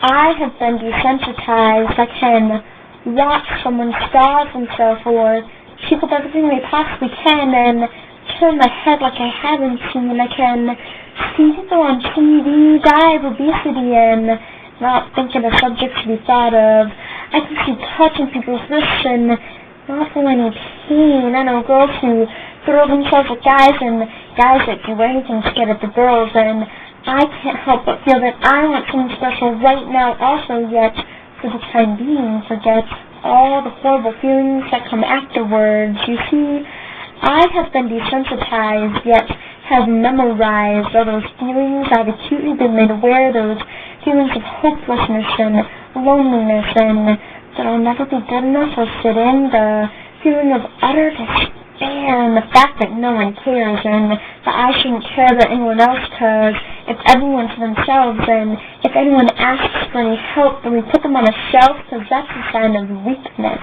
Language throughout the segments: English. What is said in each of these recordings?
I have been desensitized. I can watch someone starve themselves or keep up everything they possibly can and turn my head like I haven't seen. I can see people on TV die of obesity and not think of a subject to be thought of. I can see touching people's wrists and not feel any pain. I know girls who throw themselves at guys and guys that do anything to get at the girls, and I can't help but feel that I want something special right now also, yet for the time being forget all the horrible feelings that come afterwards. You see, I have been desensitized, yet have memorized all those feelings. I've acutely been made aware of those feelings of hopelessness and loneliness, and that I'll never be good enough or fit in, the feeling of utter despair, and the fact that no one cares, and that I shouldn't care about anyone else, because if everyone's for themselves, and if anyone asks for any help, then we put them on a shelf, because that's a sign of weakness.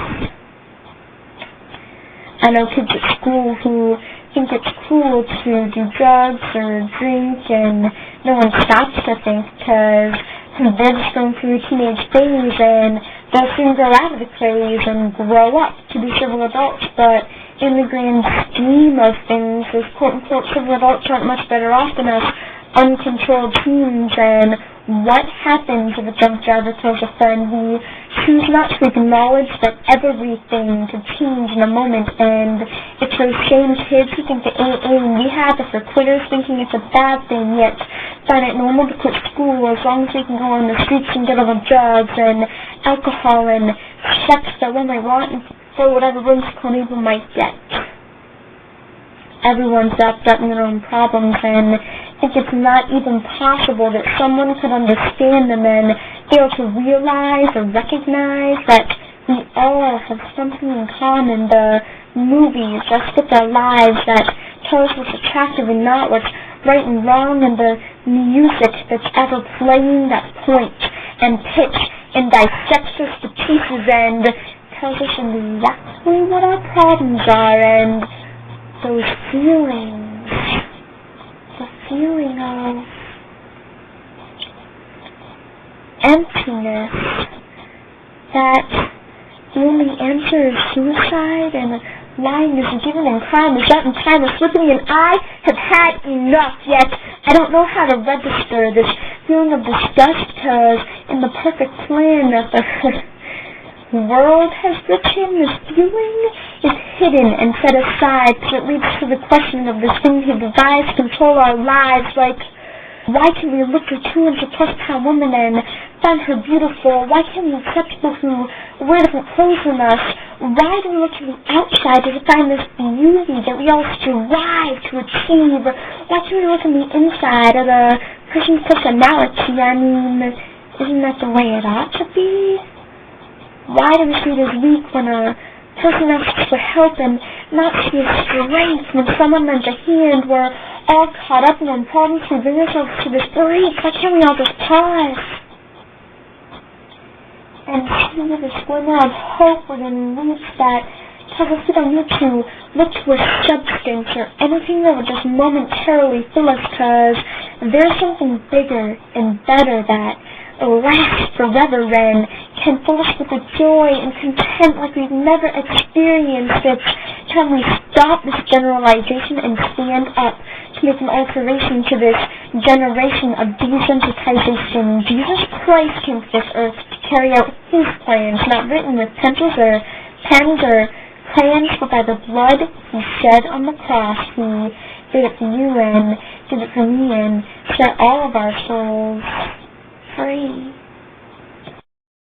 I know kids at school who think it's cool to do drugs or drink, and no one stops to think, because they're just going through teenage phase, and they'll soon grow out of the craze and grow up to be civil adults. But in the grand scheme of things, those quote-unquote civil adults aren't much better off than us uncontrolled teens. And what happens if a drunk driver kills a friend? We choose not to acknowledge that everything could change in a moment, and it's those same kids who think that AA and rehab is for quitters, thinking it's a bad thing, yet find it normal to quit school as long as they can go on the streets and get all the drugs and alcohol and sex that when they want and for whatever whimsical people might get. Everyone's wrapped up in their own problems, and I think it's not even possible that someone could understand them and fail to realize or recognize that we all have something in common. The movies that fit our lives, that tell us what's attractive and not, what's right and wrong, and the music that's ever playing that points and pitch and dissects us to pieces and tells us exactly what our problems are, and those feelings, the feeling of emptiness, that the only answer is suicide and lying is given and crime is that and time is slipping, and I have had enough, yet I don't know how to register this feeling of disgust, because in the perfect plan that the world has written, this feeling is hidden and set aside, because it leads to the question of this thing he devised to control our lives. Like, why can we look at a 200-plus-pound woman and find her beautiful? Why can't we accept people who wear different clothes than us? Why do we look to the outside to find this beauty that we all strive to achieve? Why can't we look on the inside of the person's personality? I mean, isn't that the way it ought to be? Why do we see it as weak when a person asks for help and not see as strength when someone lends a hand? We're all caught up in our problems. We bring ourselves to this break. Why can't we all just pause and see this glimmer of hope within reach that tells us we don't need to look to a substance or anything that would just momentarily fill us, because there's something bigger and better that lasts forever and can fill us with a joy and content like we've never experienced. It's time we stop this generalization and stand up to make an alteration to this generation of desensitization. Jesus Christ came to this earth to carry out his plans, not written with pencils or pens or crayons, but by the blood he shed on the cross. He did it for you and did it for me and set all of our souls free.